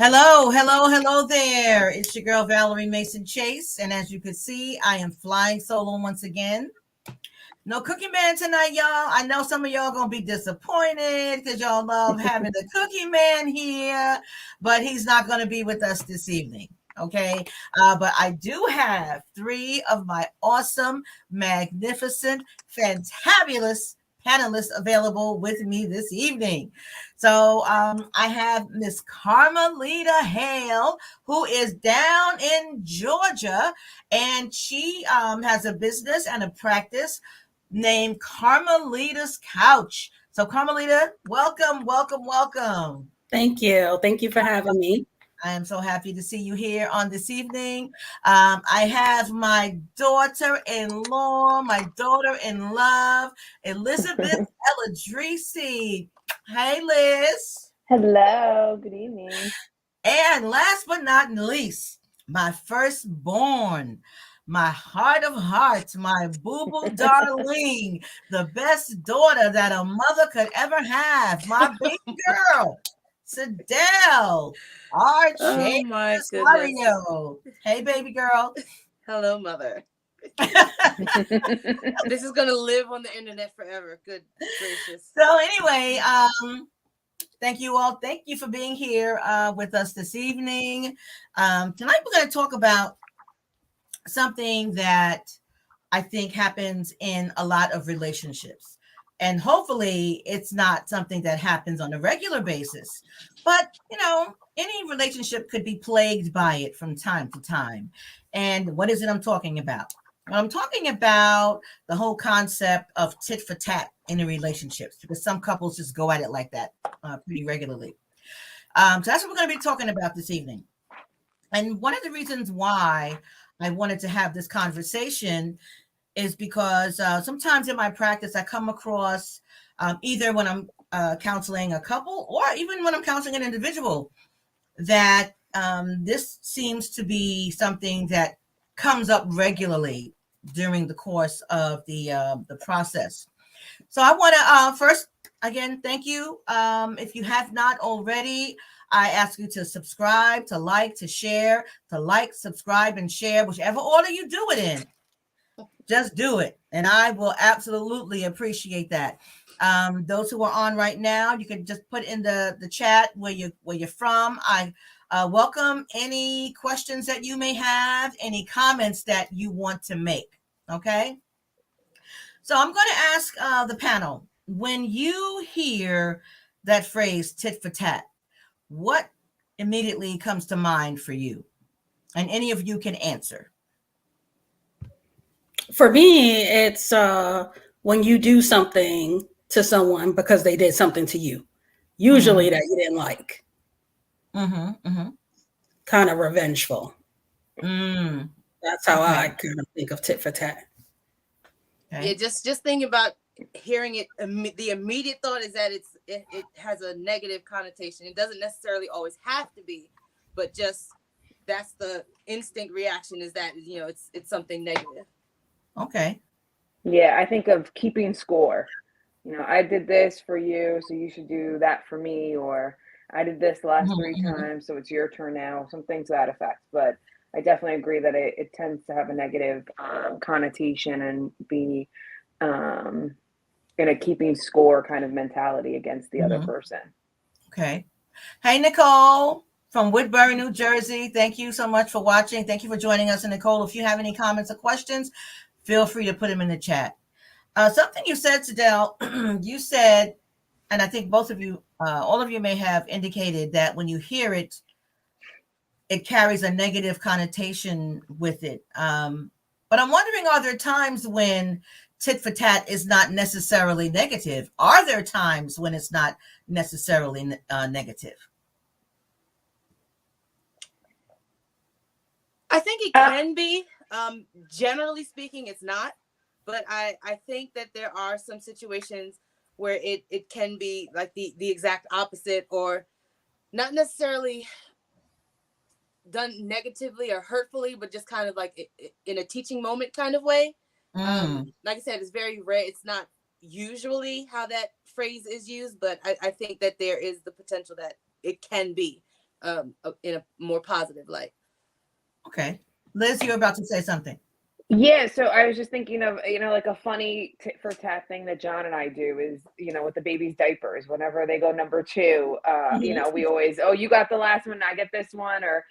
Hello, hello, hello there. It's your girl Valerie Mason Chase, and as you can see, I am flying solo once again. No Cookie Man tonight, y'all. I know some of y'all gonna be disappointed because y'all love having the Cookie Man here, but he's not gonna be with us this evening. Okay, but I do have three of my awesome, magnificent, fantabulous panelists available with me this evening. So I have Miss Carmelita Hale, who is down in Georgia, and she has a business and a practice named Carmelita's Couch. So, Carmelita, welcome, welcome, welcome. Thank you. Thank you for having me. I am so happy to see you here on this evening. I have my daughter-in-law, my daughter-in-love, Elizabeth Eladrisi. Hey, Liz. Hello, good evening. And last but not least, my firstborn, my heart of hearts, my boo-boo darling, the best daughter that a mother could ever have, my baby girl, Sadell, Oh my goodness. Mario. Hey, baby girl. Hello, mother. This is gonna live on the internet forever. Good gracious. So anyway, thank you all. Thank you for being here with us this evening. Tonight we're going to talk about something that I think happens in a lot of relationships. And hopefully it's not something that happens on a regular basis. But, any relationship could be plagued by it from time to time. And what is it I'm talking about? Well, I'm talking about the whole concept of tit for tat in a relationships, because some couples just go at it like that pretty regularly. So that's what we're going to be talking about this evening. And one of the reasons why I wanted to have this conversation is because sometimes in my practice, I come across either when I'm counseling a couple or even when I'm counseling an individual that this seems to be something that comes up regularly during the course of the process. So I want to first, again, thank you. If you have not already, I ask you to subscribe, to like, to share, to like, subscribe, and share, whichever order you do it in. Just do it, and I will absolutely appreciate that. Those who are on right now, you can just put in the chat where you're from. I welcome any questions that you may have, any comments that you want to make. Okay. So I'm going to ask the panel, when you hear that phrase tit for tat, what immediately comes to mind for you? And any of you can answer. For me, it's when you do something to someone because they did something to you, usually that you didn't like. Kind of revengeful. That's how I kind of think of tit for tat. Okay. Yeah, just thinking about hearing it. The immediate thought is that it has a negative connotation. It doesn't necessarily always have to be, but just that's the instinct reaction, is that it's something negative. Okay. Yeah, I think of keeping score. I did this for you, so you should do that for me, or I did this the last 3 times, so it's your turn now. Some things to that effect. But I definitely agree that it tends to have a negative connotation and be in a keeping score kind of mentality against the other person. Okay. Hey, Nicole from Woodbury, New Jersey. Thank you so much for watching. Thank you for joining us. And Nicole, if you have any comments or questions, feel free to put them in the chat. Something you said, Sadell, you said, and I think both of you, all of you may have indicated that when you hear it, it carries a negative connotation with it. But I'm wondering, are there times when tit for tat is not necessarily negative? Are there times when it's not necessarily negative? I think it can be. Generally speaking, it's not. But I think that there are some situations where it can be like the exact opposite, or not necessarily done negatively or hurtfully, but just kind of like in a teaching moment kind of way. Like I said, it's very rare. It's not usually how that phrase is used, but I think that there is the potential that it can be in a more positive light. Okay. Liz, you're about to say something. Yeah, so I was just thinking of, like a funny tit for tat thing that John and I do is, with the baby's diapers, whenever they go number 2, we always, oh, you got the last one, I get this one, or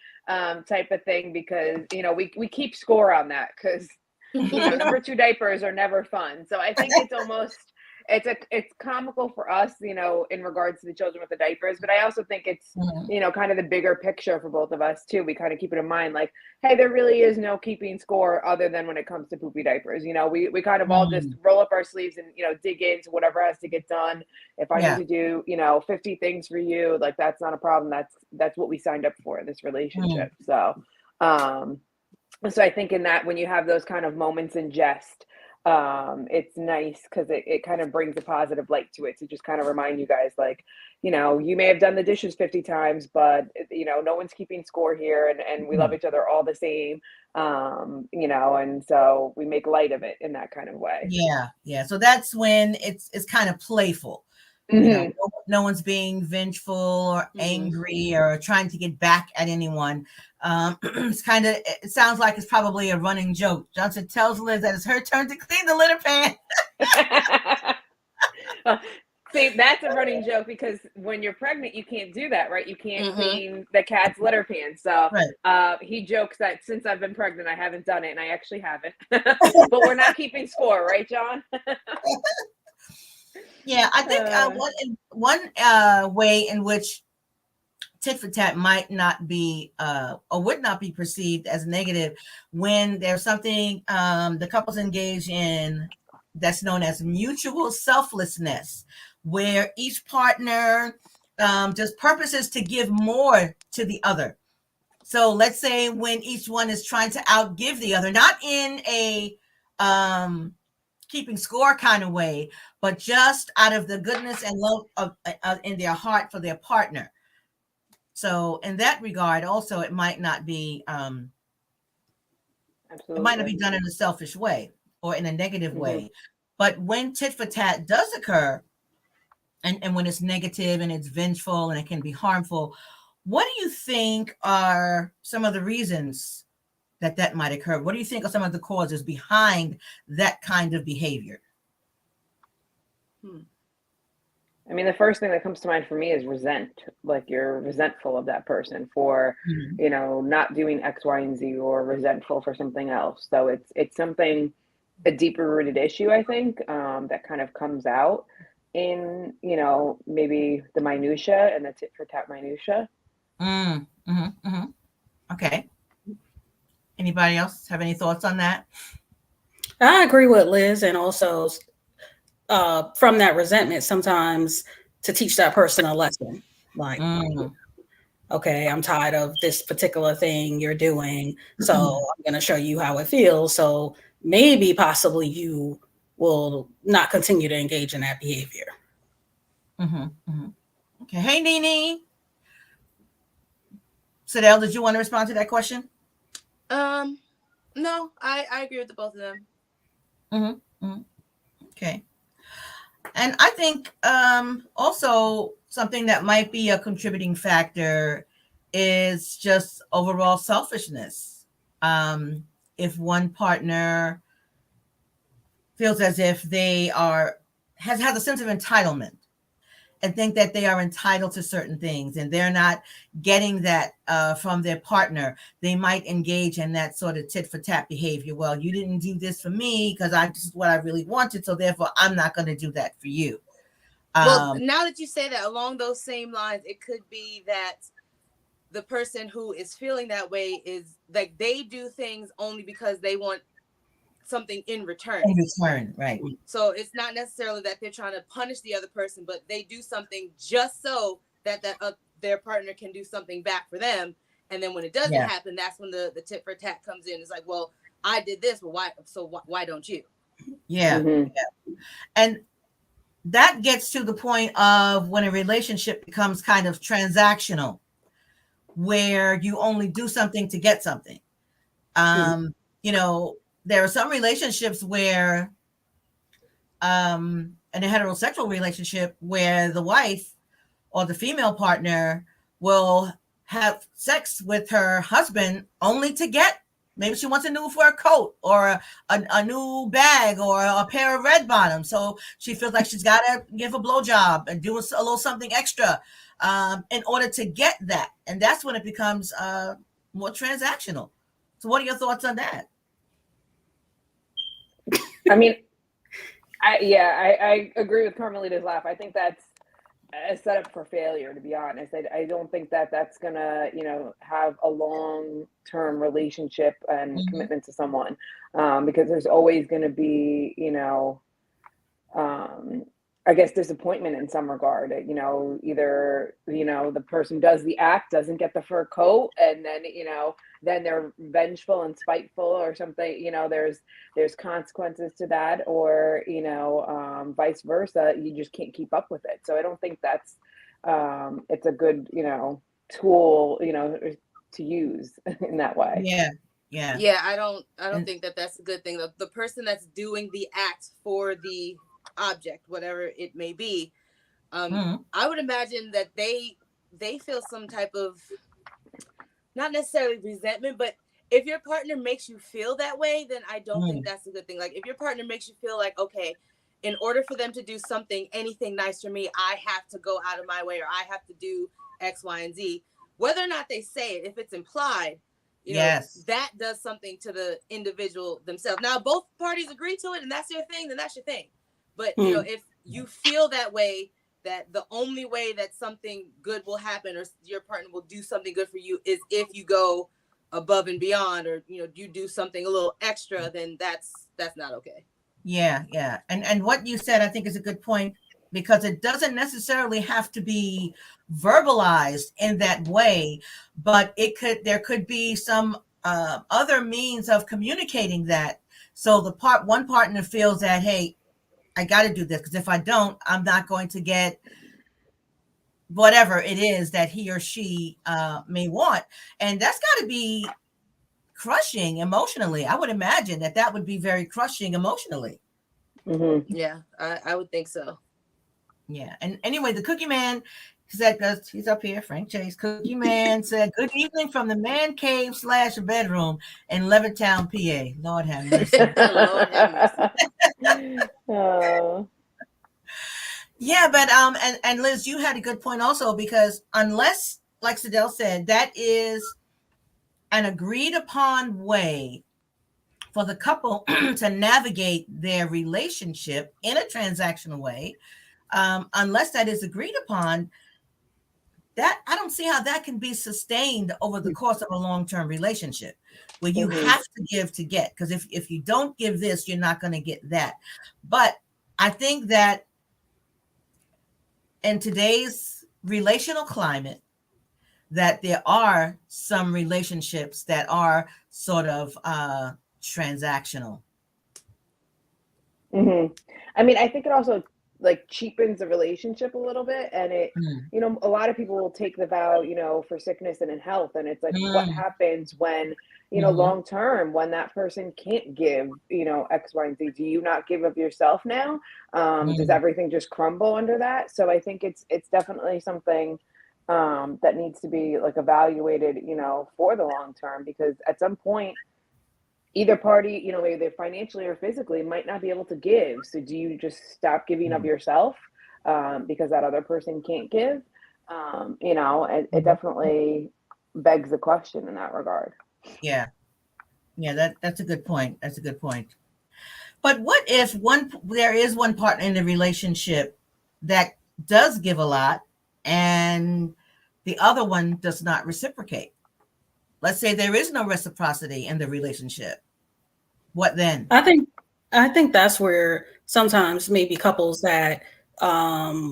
type of thing, because, we keep score on that, because, number 2 diapers are never fun. So I think it's almost, it's comical for us, in regards to the children with the diapers, but I also think it's, kind of the bigger picture for both of us too. We kind of keep it in mind, like, hey, there really is no keeping score other than when it comes to poopy diapers. We kind of all just roll up our sleeves and, dig into whatever has to get done. If I need to do, 50 things for you, like, that's not a problem. That's what we signed up for in this relationship. So I think in that, when you have those kind of moments in jest, it's nice because it kind of brings a positive light to it, to just kind of remind you guys, like, you may have done the dishes 50 times, but no one's keeping score here, and we love each other all the same, and so we make light of it in that kind of way. Yeah. So that's when it's kind of playful. No one's being vengeful or angry or trying to get back at anyone. It sounds like it's probably a running joke. Johnson tells Liz that it's her turn to clean the litter pan. See, that's a running joke, because when you're pregnant, you can't do that, right? You can't clean the cat's litter pan. So he jokes that since I've been pregnant, I haven't done it, and I actually haven't. But we're not keeping score, right, John? Yeah, I think one way in which tit for tat might not be or would not be perceived as negative, when there's something the couples engage in that's known as mutual selflessness, where each partner just purposes to give more to the other. So let's say when each one is trying to outgive the other, not in a keeping score kind of way, but just out of the goodness and love of in their heart for their partner. So in that regard, also, it might not be done in a selfish way or in a negative way. But when tit for tat does occur, and when it's negative and it's vengeful and it can be harmful, what do you think are some of the reasons that might occur? What do you think are some of the causes behind that kind of behavior? I mean, the first thing that comes to mind for me is resent. Like, you're resentful of that person for, not doing X, Y, and Z, or resentful for something else. So it's something, a deeper rooted issue, I think, that kind of comes out in, maybe the minutia and the tit for tat minutia. Okay. Anybody else have any thoughts on that? I agree with Liz, and also from that resentment, sometimes to teach that person a lesson, like, okay, I'm tired of this particular thing you're doing, so I'm going to show you how it feels. So maybe possibly you will not continue to engage in that behavior. Okay. Hey, Nene. Sadell, did you want to respond to that question? No, I agree with the both of them. Okay. And I think also something that might be a contributing factor is just overall selfishness. If one partner feels as if they has a sense of entitlement and think that they are entitled to certain things and they're not getting that from their partner, they might engage in that sort of tit for tat behavior. Well, you didn't do this for me because this is what I really wanted, so therefore I'm not going to do that for you. Well, now that you say that, along those same lines, it could be that the person who is feeling that way is like, they do things only because they want something in return. Right. So it's not necessarily that they're trying to punish the other person, but they do something just so that their partner can do something back for them. And then when it doesn't happen, that's when the tit for tat comes in. It's like, well, I did this, but why? So why don't you? Yeah. And that gets to the point of when a relationship becomes kind of transactional, where you only do something to get something. There are some relationships where, in a heterosexual relationship, where the wife or the female partner will have sex with her husband only to get, maybe she wants a new fur coat or a new bag or a pair of red bottoms. So she feels like she's got to give a blowjob and do a little something extra in order to get that. And that's when it becomes more transactional. So what are your thoughts on that? I mean, I agree with Carmelita's laugh. I think that's a setup for failure, to be honest. I don't think that that's gonna, have a long-term relationship and commitment to someone, because there's always gonna be, I guess disappointment in some regard. Either the person does the act, doesn't get the fur coat, and then they're vengeful and spiteful or something. There's consequences to that, or vice versa. You just can't keep up with it. So I don't think that's it's a good tool to use in that way. Yeah. I don't think that that's a good thing. The person that's doing the act for the object, whatever it may be, I would imagine that they feel some type of, not necessarily resentment, but if your partner makes you feel that way, then I don't think that's a good thing. Like if your partner makes you feel like, okay, in order for them to do anything nice for me, I have to go out of my way, or I have to do X, Y, and Z. Whether or not they say it, if it's implied, that does something to the individual themselves. Now, both parties agree to it and that's their thing, then that's your thing. But, if you feel that way, that the only way that something good will happen or your partner will do something good for you is if you go above and beyond, or, you do something a little extra, then that's not okay. Yeah. And what you said, I think, is a good point, because it doesn't necessarily have to be verbalized in that way, but there could be some other means of communicating that. So one partner feels that, hey, I got to do this, because if I don't, I'm not going to get whatever it is that he or she may want. And that's got to be crushing emotionally. I would imagine that would be very crushing emotionally. Yeah, I would think so. Yeah. And anyway, the Cookie Man said, because he's up here, Frank Chase, Cookie Man said, good evening from the man cave / bedroom in Levittown, PA. Lord have mercy. Lord have mercy. Oh. Yeah, but and Liz, you had a good point also, because unless, like Sadell said, that is an agreed upon way for the couple to navigate their relationship in a transactional way, unless that is agreed upon, that I don't see how that can be sustained over the course of a long-term relationship, where you have to give to get. Because if you don't give this, you're not going to get that. But I think that in today's relational climate, that there are some relationships that are sort of transactional. I mean, I think it also cheapens the relationship a little bit, and it, a lot of people will take the vow, for sickness and in health, and it's like, what happens when, long term, when that person can't give, X, Y, and Z? Do you not give of yourself now? Does everything just crumble under that? So I think it's definitely something that needs to be evaluated, for the long term, because at some point, either party, either financially or physically, might not be able to give. So do you just stop giving of yourself because that other person can't give? It definitely begs the question in that regard. Yeah, that's a good point. That's a good point. But what if there is one partner in the relationship that does give a lot and the other one does not reciprocate? Let's say there is no reciprocity in the relationship. What then? I think that's where sometimes maybe couples that,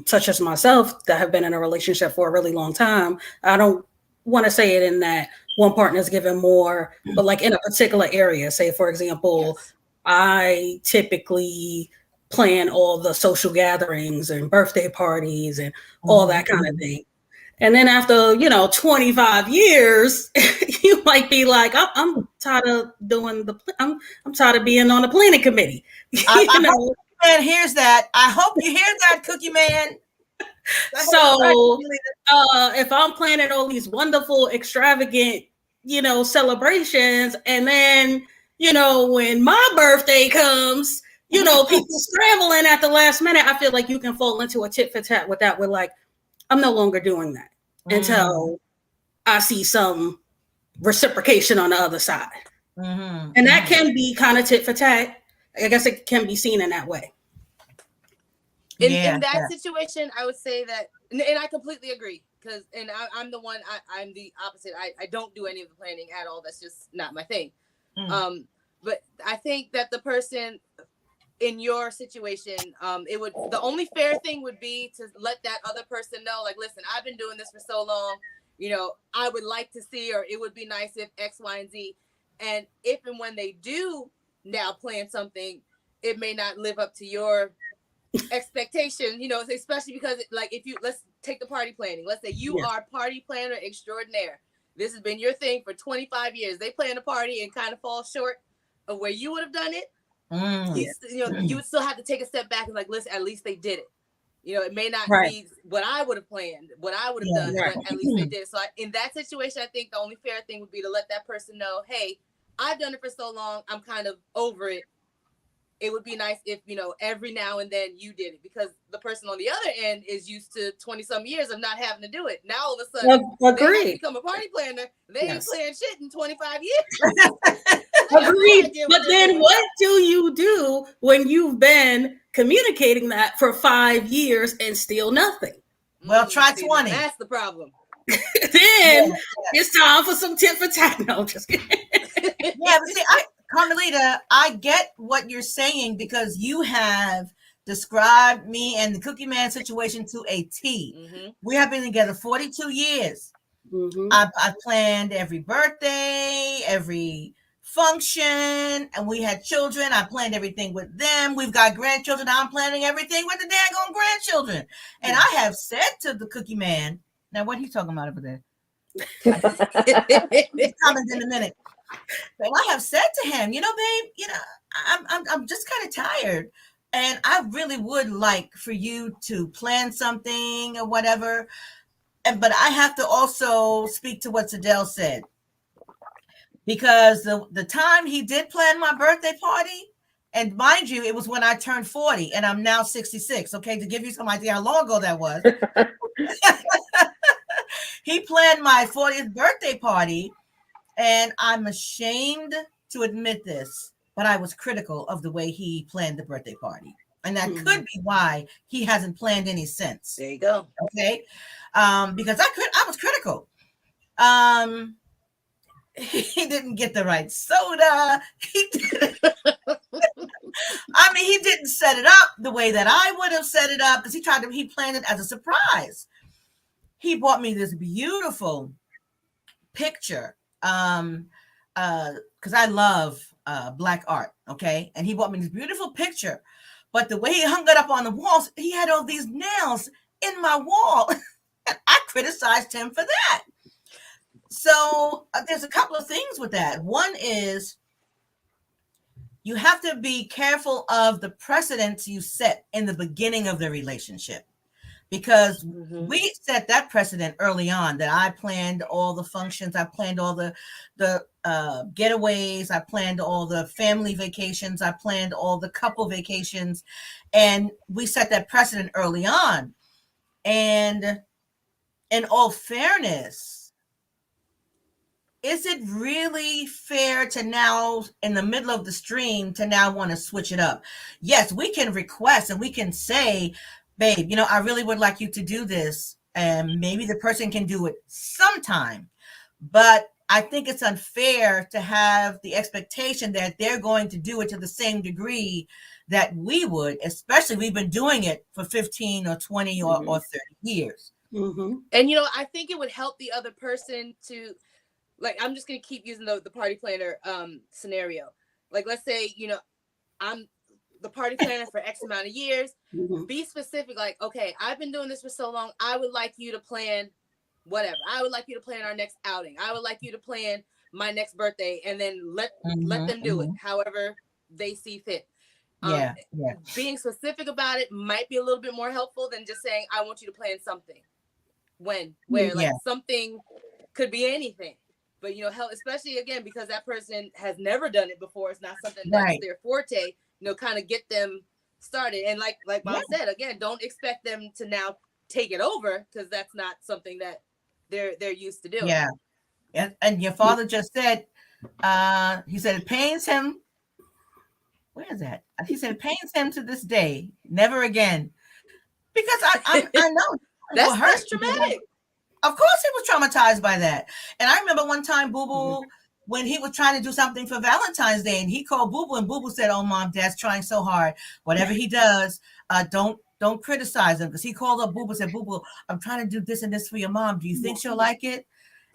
such as myself, that have been in a relationship for a really long time, I don't want to say it in that one partner is giving more, but in a particular area. Say, for example, I typically plan all the social gatherings and birthday parties and all that kind of thing. And then after, 25 years, you might be like, I'm tired of doing I'm tired of being on the planning committee. I hope Cookie Man hears that. I hope you hear that, Cookie Man. So if I'm planning all these wonderful, extravagant, celebrations, and then, when my birthday comes, people scrambling at the last minute, I feel like you can fall into a tit for tat with that. We're like, I'm no longer doing that until I see some reciprocation on the other side. And that can be kind of tit for tat. I guess it can be seen in that way. In that situation, I would say that, and I completely agree, because I'm the one, I'm the opposite. I don't do any of the planning at all. That's just not my thing. But I think that the person in your situation, the only fair thing would be to let that other person know, like, listen, I've been doing this for so long, I would like to see, or it would be nice if X, Y, and Z. And if and when they do now plan something, it may not live up to your expectation, especially because, let's take the party planning. Let's say you are party planner extraordinaire. This has been your thing for 25 years. They plan a party and kind of fall short of where you would have done it. You would still have to take a step back and like, listen, at least they did it. It may not be what I would have planned, what I would have done, but at least they did. So in that situation, I think the only fair thing would be to let that person know, hey, I've done it for so long, I'm kind of over it. It would be nice if, every now and then you did it, because the person on the other end is used to 20 some years of not having to do it. Now all of a sudden they have to become a party planner. They ain't playing shit in 25 years. Agreed. But then what do you do when you've been communicating that for 5 years and still nothing? Well, try 20. That's the problem. Then it's time for some tit for tat. No, I'm just kidding. But see, Carmelita, I get what you're saying, because you have described me and the Cookie Man situation to a T. We have been together 42 years. I planned every birthday, every function, and we had children. I planned everything with them. We've got grandchildren. I'm planning everything with the daggone grandchildren. And I have said to the Cookie Man, now what are you talking about over there? Comment in a minute. But I have said to him, babe, I'm just kind of tired, and I really would like for you to plan something or whatever. But I have to also speak to what Sadell said, because the time he did plan my birthday party, and mind you, it was when I turned 40, and I'm now 66. Okay, to give you some idea how long ago that was. He planned my 40th birthday party. And I'm ashamed to admit this, but I was critical of the way he planned the birthday party. And that could be why he hasn't planned any since. There you go. Okay. Because I was critical. He didn't get the right soda. He didn't. He didn't set it up the way that I would have set it up, because he planned it as a surprise. He bought me this beautiful picture. Because I love Black art, okay? And he bought me this beautiful picture, but the way he hung it up on the walls, he had all these nails in my wall, and I criticized him for that. So there's a couple of things with that. One is you have to be careful of the precedents you set in the beginning of the relationship. Because we set that precedent early on, that I planned all the functions, I planned all the getaways, I planned all the family vacations, I planned all the couple vacations, and we set that precedent early on. And in all fairness, is it really fair to now, in the middle of the stream, to now want to switch it up? Yes, we can request and we can say, babe, I really would like you to do this, and maybe the person can do it sometime. But I think it's unfair to have the expectation that they're going to do it to the same degree that we would, especially we've been doing it for 15 or 20 or 30 years. And, I think it would help the other person to, like, I'm just going to keep using the party planner scenario. Like, let's say, I'm the party planner for X amount of years. Be specific, like, okay, I've been doing this for so long, I would like you to plan whatever. I would like you to plan our next outing. I would like you to plan my next birthday, and then let them do it however they see fit. Yeah. Being specific about it might be a little bit more helpful than just saying, I want you to plan something. When, where, like something could be anything. But, you know, help, especially again, because that person has never done it before. It's not something that's their forte, you know, kind of get them started. And like Mom said, again, don't expect them to now take it over, because that's not something that they're used to doing. Yeah. And your father just said, he said it pains him. Where is that? He said it pains him to this day, never again. Because I know that's traumatic. Of course he was traumatized by that. And I remember one time Boo Boo, when he was trying to do something for Valentine's Day, and he called Boo Boo, and Boo Boo said, "Oh, Mom, Dad's trying so hard. Whatever he does, don't criticize him." Because he called up Boo Boo and said, "Boo Boo, I'm trying to do this and this for your mom. Do you think she'll like it?"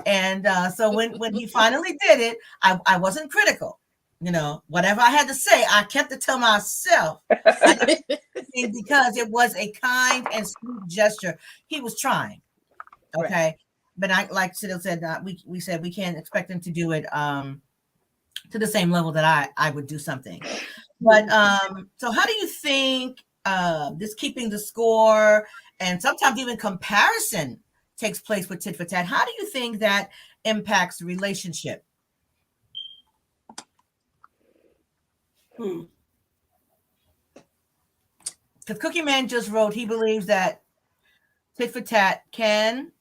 And so when he finally did it, I wasn't critical. You know, whatever I had to say, I kept it to myself. Because it was a kind and sweet gesture. He was trying. Okay. Right. But I, like Cyril said, we said we can't expect him to do it to the same level that I would do something. But so how do you think this keeping the score and sometimes even comparison takes place with tit for tat? How do you think that impacts the relationship? Because Cookie Man just wrote, he believes that tit for tat can,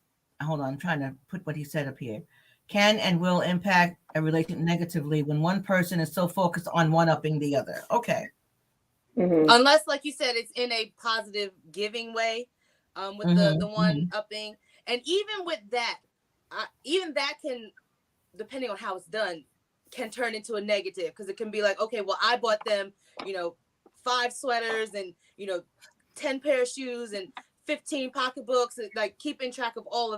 hold on, I'm trying to put what he said up here, can and will impact a relationship negatively when one person is so focused on one-upping the other. Okay. Unless, like you said, it's in a positive giving way, with the one-upping. And even with that, even that can, depending on how it's done, can turn into a negative, because it can be like, okay, well, I bought them, you know, 5 sweaters and, you know, 10 pair of shoes and 15 pocketbooks, and like keeping track of all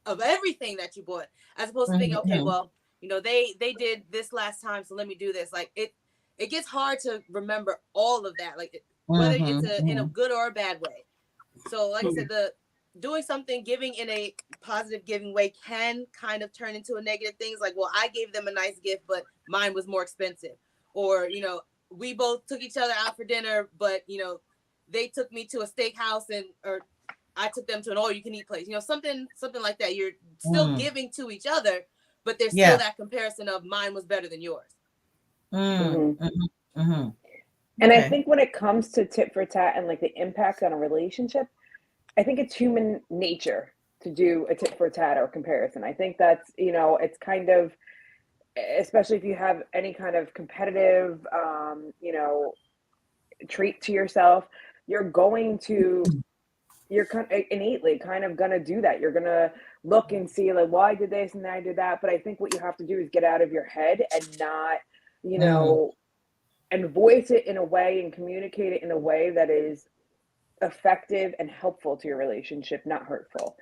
of everything that you bought, as opposed to being, okay, well, you know, they did this last time, so let me do this. Like it gets hard to remember all of that, like whether it's in a good or a bad way. So like I said, the doing something, giving in a positive giving way can kind of turn into a negative things, like, well, I gave them a nice gift, but mine was more expensive. Or, you know, we both took each other out for dinner, but, you know, they took me to a steakhouse or I took them to an all-you-can-eat place. You know, something like that. You're still giving to each other, but there's still that comparison of mine was better than yours. And I think when it comes to tit for tat and like the impact on a relationship, I think it's human nature to do a tit for tat or comparison. I think that's, you know, it's kind of, especially if you have any kind of competitive, you know, trait to yourself, you're kind of innately kind of going to do that. You're going to look and see like, well, I did this and I did that. But I think what you have to do is get out of your head and not, you know, and voice it in a way and communicate it in a way that is effective and helpful to your relationship, not hurtful.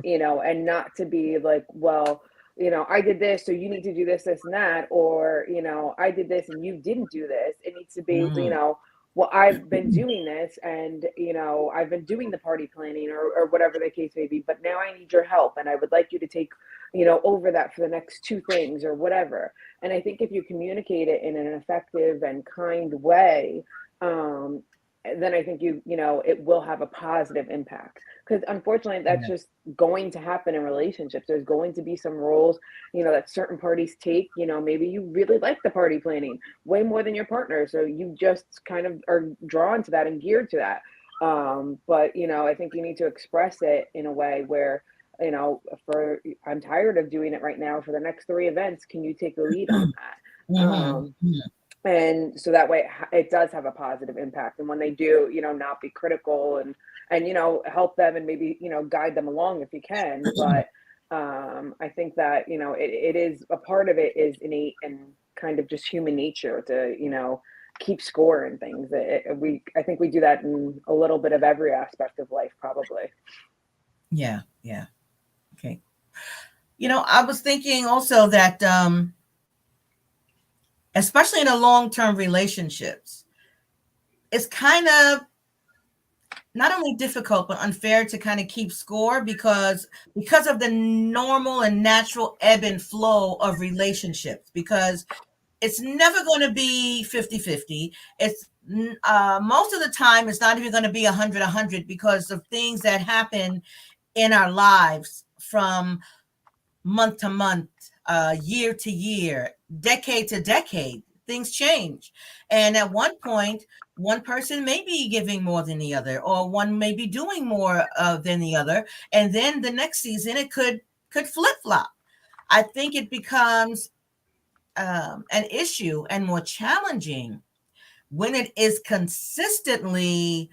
You know, and not to be like, well, you know, I did this, so you need to do this, this, and that, or, you know, I did this and you didn't do this. It needs to be, you know, well, I've been doing this and, you know, I've been doing the party planning or whatever the case may be, but now I need your help and I would like you to take, you know, over that for the next 2 things or whatever. And I think if you communicate it in an effective and kind way, then I think you know, it will have a positive impact, because unfortunately that's just going to happen in relationships. There's going to be some roles, you know, that certain parties take. You know, maybe you really like the party planning way more than your partner, so you just kind of are drawn to that and geared to that. But, you know, I think you need to express it in a way where, you know, I'm tired of doing it right now. For the next 3 events, can you take the lead on that? And so that way it does have a positive impact. And when they do, you know, not be critical and, you know, help them and maybe, you know, guide them along if you can. But I think that, you know, it is a part of it is innate and kind of just human nature to, you know, keep score and things. I think we do that in a little bit of every aspect of life, probably. Yeah. Okay. You know, I was thinking also that, especially in a long-term relationships, it's kind of not only difficult, but unfair to kind of keep score because of the normal and natural ebb and flow of relationships. Because it's never going to be 50-50. It's most of the time it's not even going to be 100-100 because of things that happen in our lives from month to month, year to year, decade to decade. Things change, and at one point one person may be giving more than the other, or one may be doing more than the other, and then the next season it could flip-flop. I think it becomes an issue and more challenging when it is consistently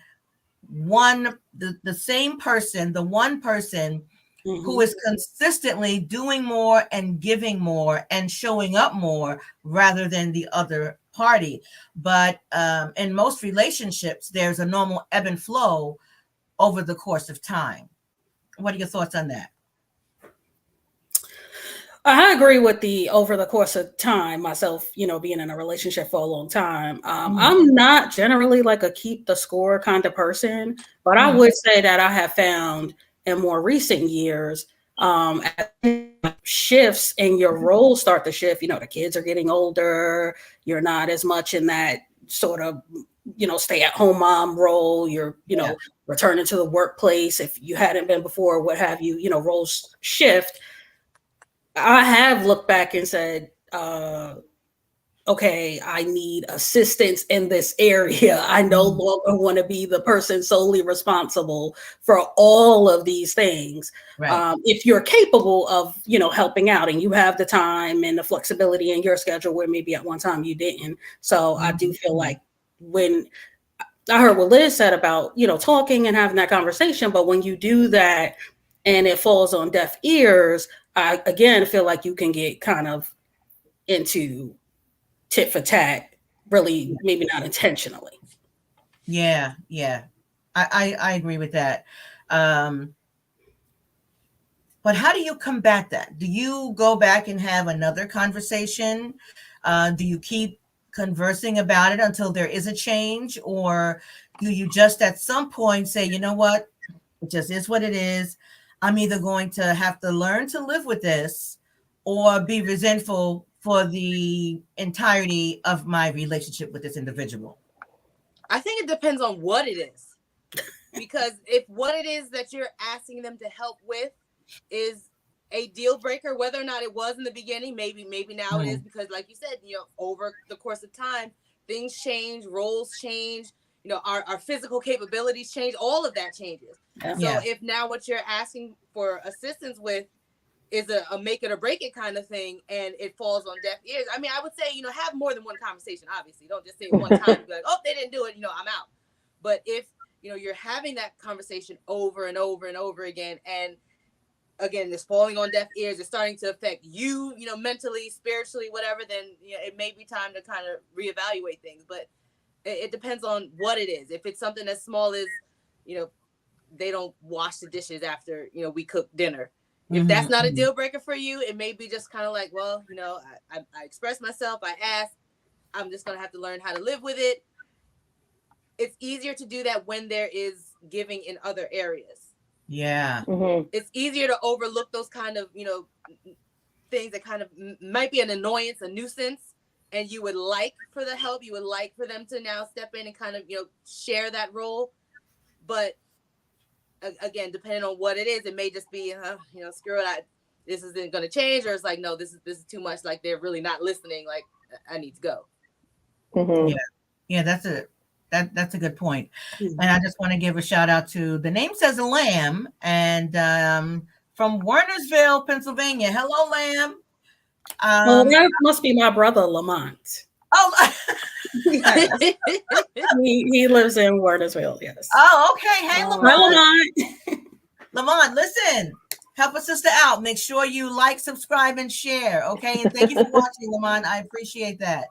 the same person, the one person who is consistently doing more and giving more and showing up more rather than the other party. But in most relationships, there's a normal ebb and flow over the course of time. What are your thoughts on that? I agree with the over the course of time, myself, being in a relationship for a long time. I'm not generally like a keep the score kind of person, but I would say that I have found in more recent years, shifts and your roles start to shift. The kids are getting older. You're not as much in that sort of, stay at home mom role. You're, returning to the workplace if you hadn't been before, what have you, roles shift. I have looked back and said, okay, I need assistance in this area. I no longer want to be the person solely responsible for all of these things. Right. If you're capable of, helping out and you have the time and the flexibility in your schedule where maybe at one time you didn't. So I do feel like when I heard what Liz said about, talking and having that conversation, but when you do that and it falls on deaf ears, I, again, feel like you can get kind of into tit for tat, really, maybe not intentionally. Yeah. I agree with that. But how do you combat that? Do you go back and have another conversation? Do you keep conversing about it until there is a change? Or do you just at some point say, you know what, it just is what it is. I'm either going to have to learn to live with this or be resentful for the entirety of my relationship with this individual? I think it depends on what it is. Because if what it is that you're asking them to help with is a deal breaker, whether or not it was in the beginning, maybe now it is, because like you said, over the course of time, things change, roles change, our physical capabilities change, all of that changes. So if now what you're asking for assistance with is a make it or break it kind of thing, and it falls on deaf ears, I mean, I would say, have more than one conversation. Obviously, don't just say it one time and be like, oh, they didn't do it, I'm out. But if you're having that conversation over and over and over again, and again, it's falling on deaf ears, it's starting to affect you, mentally, spiritually, whatever, then it may be time to kind of reevaluate things. But it depends on what it is. If it's something as small as, they don't wash the dishes after, we cook dinner. If that's not a deal breaker for you, it may be just kind of like, well, I expressed myself, I asked, I'm just going to have to learn how to live with it. It's easier to do that when there is giving in other areas. Yeah. It's easier to overlook those kind of, things that kind of might be an annoyance, a nuisance, and you would like for the help, you would like for them to now step in and kind of, share that role. But again, depending on what it is, it may just be, screw it, this isn't going to change, or it's like, no, this is too much. Like, they're really not listening. Like, I need to go. Yeah, that's a good point. And I just want to give a shout out to the name says Lamb, and from Wernersville, Pennsylvania. Hello, Lamb. That must be my brother Lamont. Oh, yes. he lives in Wernersville. Yes. Oh, okay. Hey, Lamont. Hi, Lamont. Lamont, listen. Help a sister out. Make sure you like, subscribe, and share. Okay, and thank you for watching, Lamont. I appreciate that.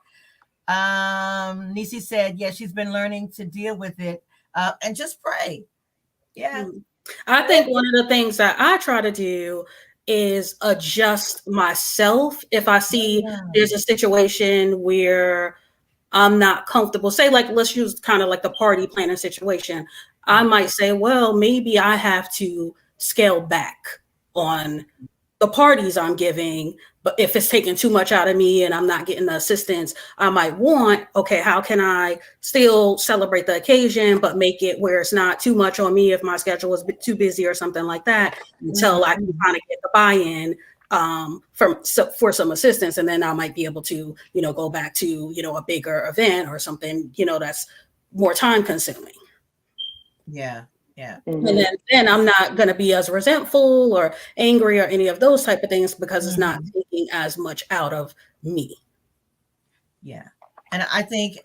Nisi said, yeah, she's been learning to deal with it, and just pray. Yeah. I think one of the things that I try to do is adjust myself if I see there's a situation where I'm not comfortable. Say, like, let's use kind of like the party planner situation. I might say, well, maybe I have to scale back on the parties I'm giving, but if it's taking too much out of me and I'm not getting the assistance I might want, okay, how can I still celebrate the occasion, but make it where it's not too much on me if my schedule is too busy or something like that, until I can kind of get the buy-in for some assistance. And then I might be able to, go back to, a bigger event or something, that's more time consuming. Yeah. Yeah. Mm-hmm. And then I'm not going to be as resentful or angry or any of those type of things, because it's not taking as much out of me. Yeah. And I think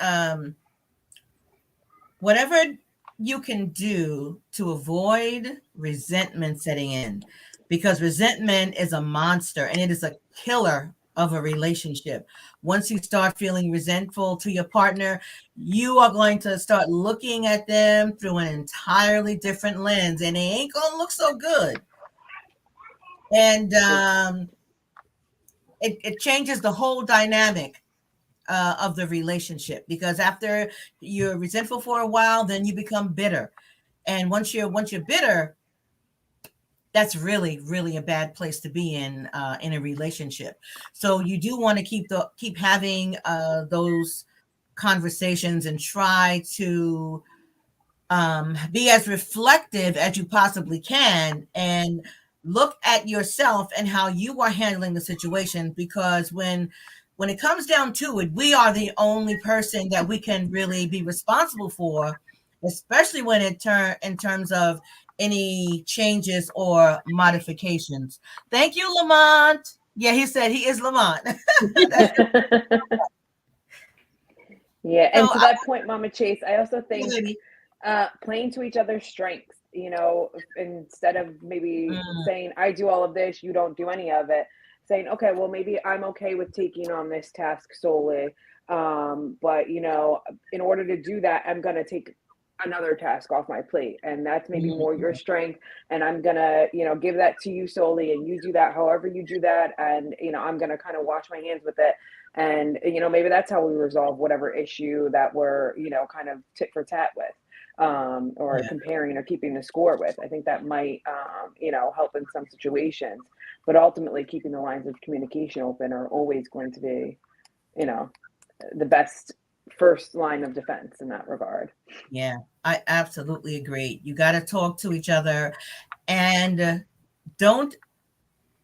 whatever you can do to avoid resentment setting in, because resentment is a monster and it is a killer of a relationship. Once you start feeling resentful to your partner, you are going to start looking at them through an entirely different lens, and they ain't gonna look so good. And it changes the whole dynamic of the relationship, because after you're resentful for a while, then you become bitter. And once you're bitter, that's really, really a bad place to be in a relationship. So you do want to keep having those conversations and try to be as reflective as you possibly can, and look at yourself and how you are handling the situation. Because when it comes down to it, we are the only person that we can really be responsible for, especially when in terms of any changes or modifications. Thank you, Lamont. Yeah, he said he is Lamont. Yeah, and to that point, Mama Chase, I also think playing to each other's strengths, instead of maybe saying, I do all of this, you don't do any of it, saying, okay, well, maybe I'm okay with taking on this task solely. But, in order to do that, I'm going to take another task off my plate, and that's maybe more your strength, and I'm gonna give that to you solely, and you do that however you do that, and I'm gonna kind of wash my hands with it, and maybe that's how we resolve whatever issue that we're kind of tit for tat with, or comparing or keeping the score with. I think that might help in some situations, but ultimately keeping the lines of communication open are always going to be the best first line of defense in that regard. Yeah, I absolutely agree. You got to talk to each other, and don't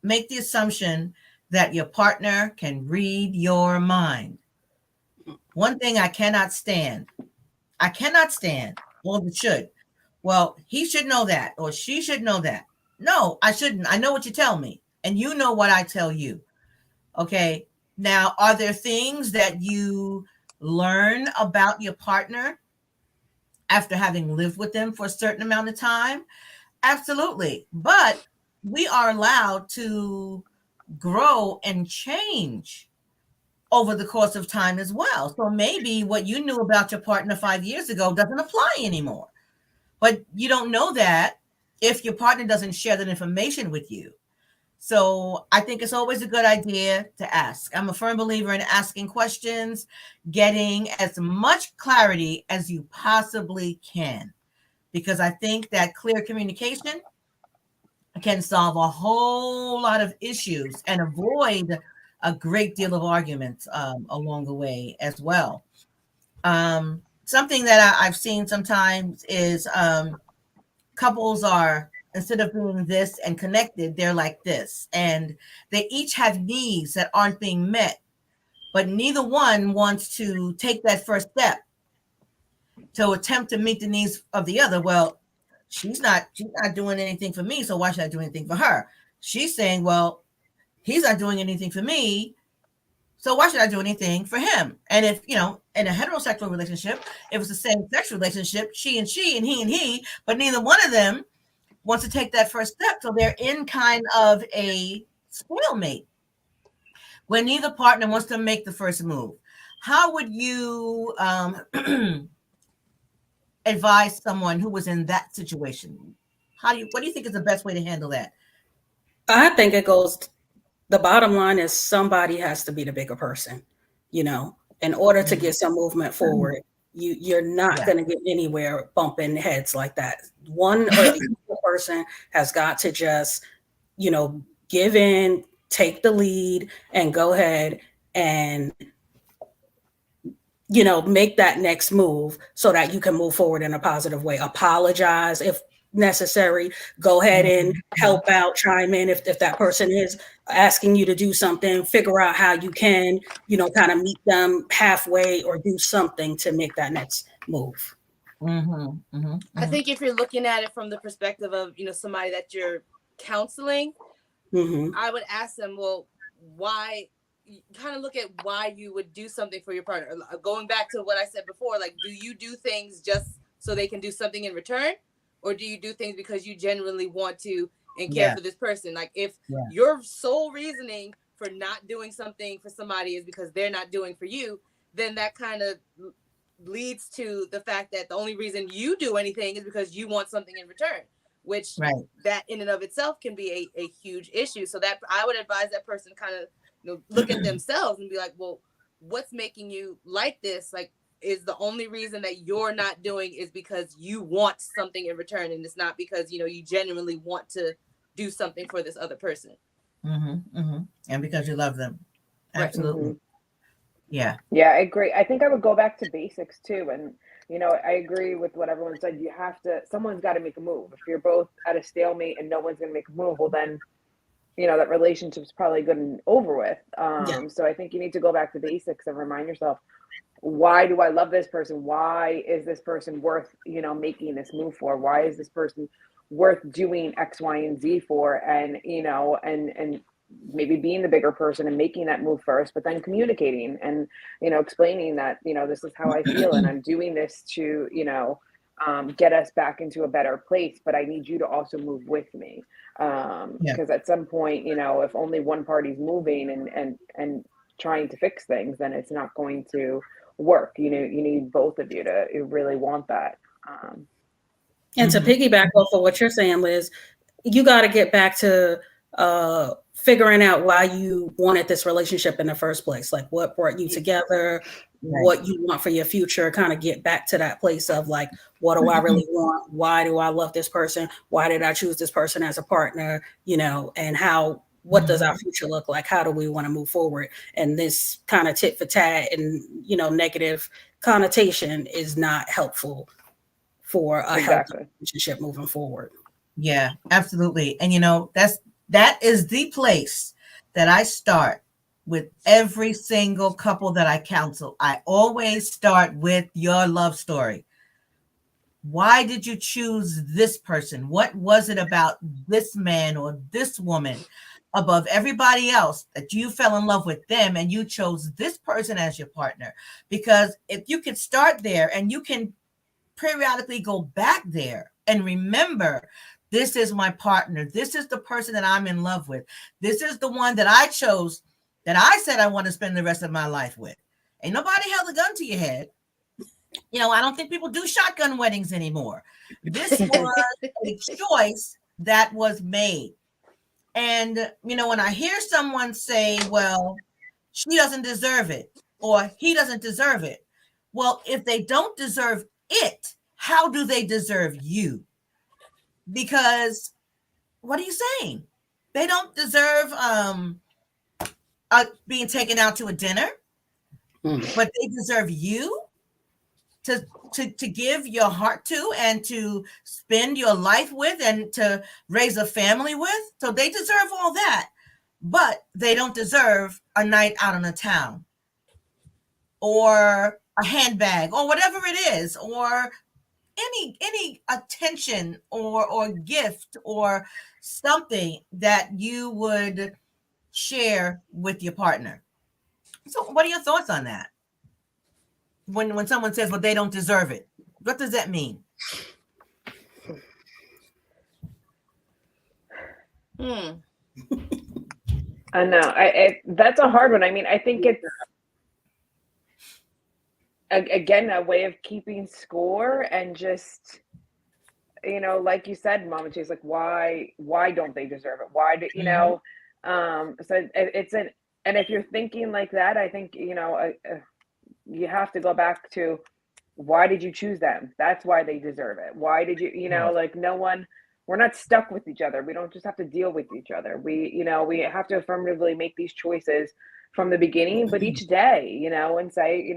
make the assumption that your partner can read your mind. One thing I cannot stand, well, it should. Well, he should know that, or she should know that. No, I shouldn't. I know what you tell me, and you know what I tell you. Okay. Now, are there things that you learn about your partner after having lived with them for a certain amount of time? Absolutely. But we are allowed to grow and change over the course of time as well. So maybe what you knew about your partner 5 years ago doesn't apply anymore. But you don't know that if your partner doesn't share that information with you. So I think it's always a good idea to ask. I'm a firm believer in asking questions, getting as much clarity as you possibly can, because I think that clear communication can solve a whole lot of issues and avoid a great deal of arguments along the way as well. Something that I've seen sometimes is couples are, instead of doing this and connected, they're like this. And they each have needs that aren't being met, but neither one wants to take that first step to attempt to meet the needs of the other. Well, she's not doing anything for me, so why should I do anything for her? She's saying, well, he's not doing anything for me, so why should I do anything for him? And if, in a heterosexual relationship, if it's a same-sex relationship, she and he, but neither one of them wants to take that first step. So they're in kind of a stalemate when neither partner wants to make the first move. How would you advise someone who was in that situation? What do you think is the best way to handle that? I think the bottom line is somebody has to be the bigger person, in order to get some movement forward. You're not going to get anywhere bumping heads like that. One or the other person has got to just, give in, take the lead, and go ahead and, you know, make that next move so that you can move forward in a positive way. Apologize if necessary. Go ahead and help out, chime in if that person is asking you to do something. Figure out how you can, you know, kind of meet them halfway or do something to make that next move. I think if you're looking at it from the perspective of, you know, somebody that you're counseling, I would ask them, well, why? Kind of look at why you would do something for your partner. Going back to what I said before, like, do you do things just so they can do something in return, or do you do things because you genuinely want to and care for this person? Like, if your sole reasoning for not doing something for somebody is because they're not doing for you, then that kind of leads to the fact that the only reason you do anything is because you want something in return, which that in and of itself can be a huge issue. So that I would advise that person kind of, you know, look at themselves and be like, well, what's making you like this? Like, is the only reason that you're not doing is because you want something in return, and it's not because, you know, you genuinely want to do something for this other person. And because you love them. Absolutely. Yeah, I agree. I think I would go back to basics too. And, you know, I agree with what everyone said. You have to, someone's got to make a move. If you're both at a stalemate and no one's going to make a move, well, then, you know, that relationship's probably good and over with. So I think you need to go back to basics and remind yourself, why do I love this person? Why is this person worth, you know, making this move for? Why is this person worth doing X, Y, and Z for? And, you know, and maybe being the bigger person and making that move first, but then communicating and, you know, explaining that, you know, this is how I feel and I'm doing this to, you know, get us back into a better place, but I need you to also move with me. Because at some point, you know, if only one party's moving and trying to fix things, then it's not going to work. You know, you need both of you to really want that. And to piggyback off of what you're saying, Liz, you got to get back to figuring out why you wanted this relationship in the first place. Like, what brought you together, what you want for your future, kind of get back to that place of like, what do I really want? Why do I love this person? Why did I choose this person as a partner? You know, and what does our future look like? How do we want to move forward? And this kind of tit for tat and, you know, negative connotation is not helpful for a healthy relationship moving forward. Yeah, absolutely. And, you know, that is the place that I start with every single couple that I counsel. I always start with your love story. Why did you choose this person? What was it about this man or this woman above everybody else that you fell in love with them and you chose this person as your partner? Because if you could start there and you can periodically go back there and remember, this is my partner. This is the person that I'm in love with. This is the one that I chose, that I said I want to spend the rest of my life with. Ain't nobody held a gun to your head. You know, I don't think people do shotgun weddings anymore. This was a choice that was made. And, you know, when I hear someone say, well, she doesn't deserve it, or he doesn't deserve it. Well, if they don't deserve it, how do they deserve you? Because what are you saying? They don't deserve being taken out to a dinner, but they deserve you to give your heart to and to spend your life with and to raise a family with. So they deserve all that, but they don't deserve a night out on the town or a handbag or whatever it is, or any attention or gift or something that you would share with your partner. So what are your thoughts on that? When someone says, well, they don't deserve it, what does that mean? I know. That's a hard one. I mean, I think it's, again, a way of keeping score and just, you know, like you said, Mama Chase, like, why don't they deserve it? Why do, you know, so it's and if you're thinking like that, I think, you know, you have to go back to, why did you choose them? That's why they deserve it. Why did you, you know, like, no one we're not stuck with each other. We don't just have to deal with each other. We have to affirmatively make these choices from the beginning, but each day, and say,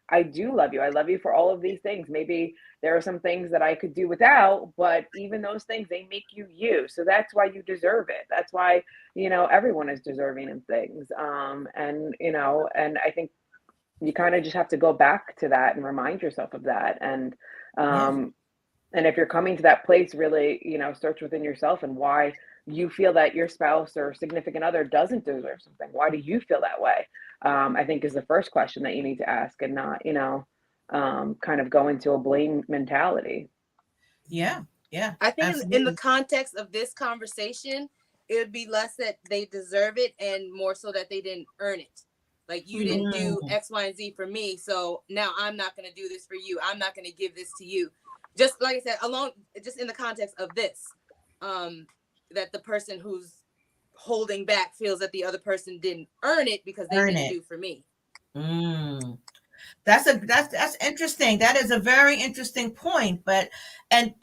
I do love you. I love you for all of these things. Maybe there are some things that I could do without, but even those things, they make you you. So that's why you deserve it. That's why, everyone is deserving of things. And I think you kind of just have to go back to that and remind yourself of that. And, and if you're coming to that place, really, search within yourself and why you feel that your spouse or significant other doesn't deserve something. Why do you feel that way? I think is the first question that you need to ask, and not, kind of go into a blame mentality. Yeah. I think in the context of this conversation, it would be less that they deserve it and more so that they didn't earn it. Like, you didn't do X, Y, and Z for me, so now I'm not going to do this for you. I'm not going to give this to you. Just like I said, just in the context of this, that the person who's holding back feels that the other person didn't earn it because they didn't do for me. That's interesting. That is a very interesting point. But and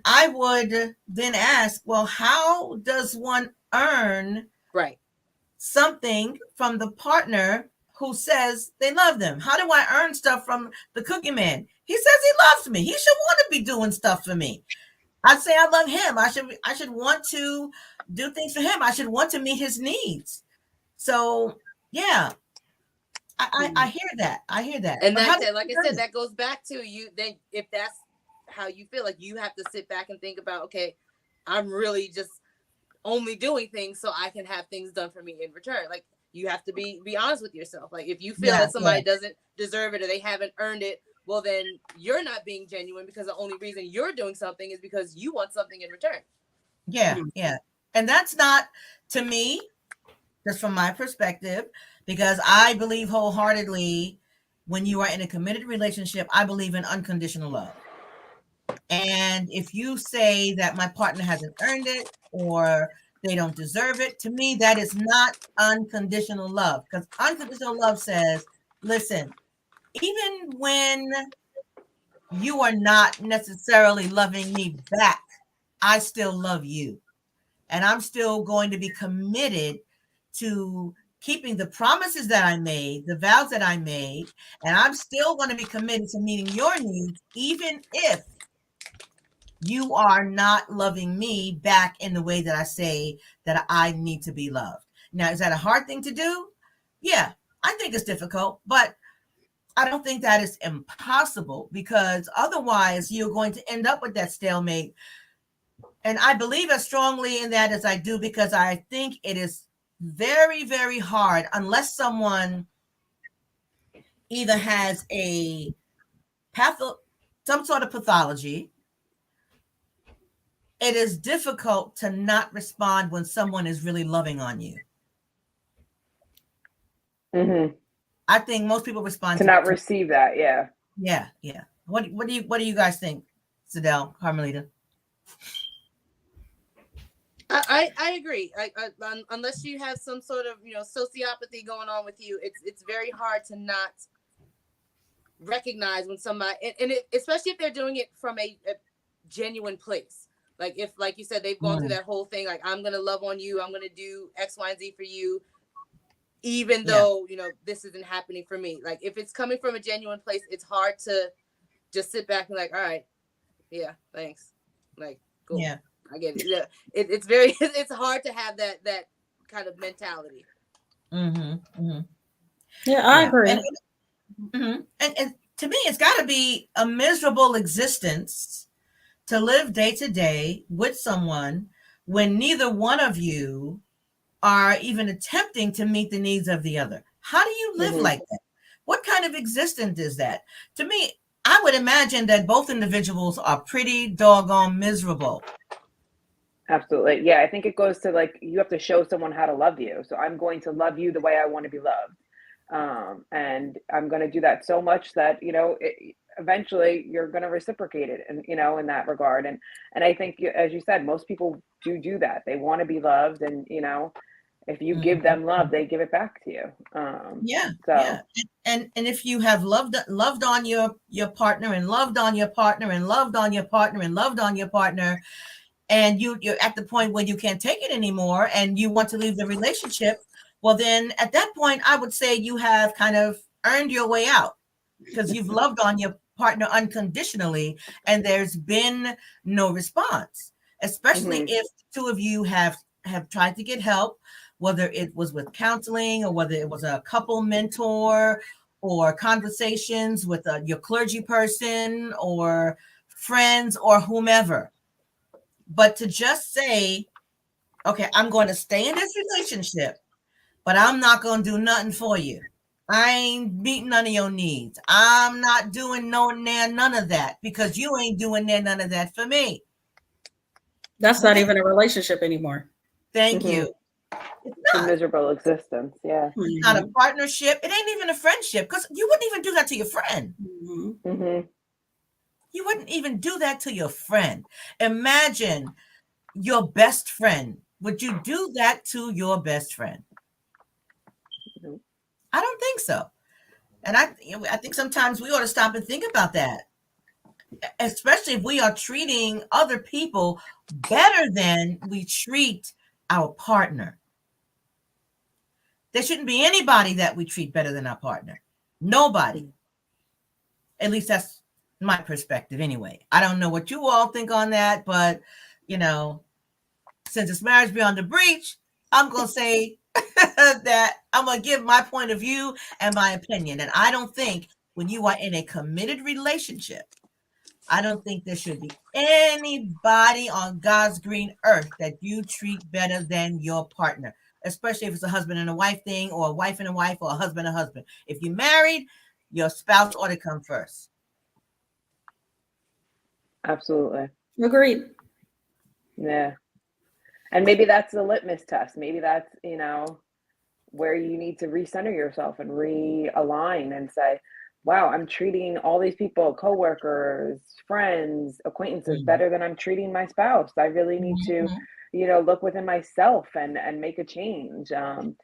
I would then ask, well, how does one earn something from the partner who says they love them? How do I earn stuff from the cookie man? He says he loves me. He should want to be doing stuff for me. I say I love him. I should want to do things for him. I should want to meet his needs. So yeah, I hear that. And that's it. Like I said, that goes back to you. Then if that's how you feel, like, you have to sit back and think about, okay, I'm really just only doing things so I can have things done for me in return. Like, you have to be honest with yourself. Like, if you feel that somebody doesn't deserve it or they haven't earned it, well, then you're not being genuine, because the only reason you're doing something is because you want something in return. Yeah. And that's not, to me, just from my perspective, because I believe wholeheartedly, when you are in a committed relationship, I believe in unconditional love. And if you say that my partner hasn't earned it or they don't deserve it, to me, that is not unconditional love. Because unconditional love says, listen, even when you are not necessarily loving me back, I still love you. And I'm still going to be committed to keeping the promises that I made, the vows that I made, and I'm still going to be committed to meeting your needs, even if you are not loving me back in the way that I say that I need to be loved. Now, is that a hard thing to do? Yeah, I think it's difficult, but I don't think that is impossible, because otherwise you're going to end up with that stalemate. And I believe as strongly in that as I do, because I think it is very, very hard, unless someone either has some sort of pathology. It is difficult to not respond when someone is really loving on you. I think most people respond to not receive that. Yeah. What do you guys think, Sadell, Carmelita? I agree. Unless you have some sort of sociopathy going on with you, it's very hard to not recognize when somebody, especially if they're doing it from a genuine place. Like, if, like you said, they've gone through that whole thing, like, I'm gonna love on you, I'm gonna do X, Y, and Z for you, even though this isn't happening for me. Like, if it's coming from a genuine place, it's hard to just sit back and like, all right, yeah, thanks, like, cool. Yeah. I get it. Yeah, it's hard to have that kind of mentality. Yeah, I agree. And to me, it's got to be a miserable existence to live day to day with someone when neither one of you are even attempting to meet the needs of the other. How do you live like that? What kind of existence is that? To me, I would imagine that both individuals are pretty doggone miserable. Absolutely. Yeah, I think it goes to, like, you have to show someone how to love you. So I'm going to love you the way I want to be loved. And I'm going to do that so much that, eventually you're going to reciprocate it, and, in that regard. And I think, as you said, most people do that. They want to be loved. And, if you give them love, they give it back to you. And if you have loved on your partner and loved on your partner and loved on your partner and loved on your partner, and you're at the point where you can't take it anymore and you want to leave the relationship, well, then at that point, I would say you have kind of earned your way out because you've loved on your partner unconditionally and there's been no response, especially if the two of you have tried to get help, whether it was with counseling or whether it was a couple mentor or conversations with your clergy person or friends or whomever. But to just say, okay, I'm going to stay in this relationship, but I'm not going to do nothing for you. I ain't meeting none of your needs. I'm not doing none of that because you ain't doing none of that for me. That's not even a relationship anymore. Thank you. It's a miserable existence. Yeah. It's not a partnership. It ain't even a friendship because you wouldn't even do that to your friend. You wouldn't even do that to your friend. Imagine your best friend. Would you do that to your best friend? I don't think so. And I think sometimes we ought to stop and think about that, especially if we are treating other people better than we treat our partner. There shouldn't be anybody that we treat better than our partner. Nobody. At least that's my perspective anyway. I don't know what you all think on that, but, since it's marriage beyond the breach, I'm going to say that I'm going to give my point of view and my opinion. And I don't think when you are in a committed relationship, I don't think there should be anybody on God's green earth that you treat better than your partner, especially if it's a husband and a wife thing or a wife and a wife or a husband and a husband. If you're married, your spouse ought to come first. Absolutely. Agreed. Yeah. And maybe that's the litmus test. Maybe that's, where you need to recenter yourself and realign and say, wow, I'm treating all these people, coworkers, friends, acquaintances better than I'm treating my spouse. I really need to, look within myself and make a change. And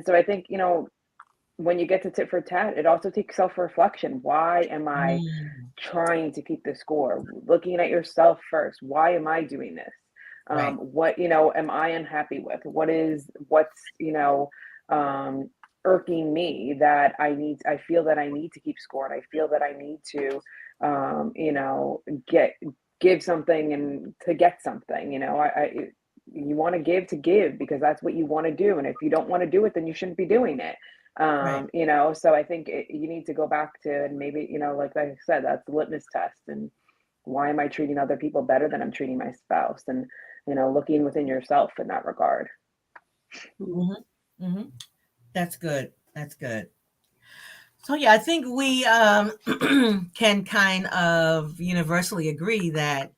so I think, when you get to tit for tat, it also takes self-reflection. Why am I trying to keep the score? Looking at yourself first. Why am I doing this? Right. What, am I unhappy with? What's irking me that I feel that I need to keep score. And I feel that I need to, give something and to get something, you want to give because that's what you want to do. And if you don't want to do it, then you shouldn't be doing it. Right. So I think you need to go back to, and maybe, like I said, that's the litmus test. And why am I treating other people better than I'm treating my spouse? And, looking within yourself in that regard. That's good. That's good. So yeah, I think we can kind of universally agree that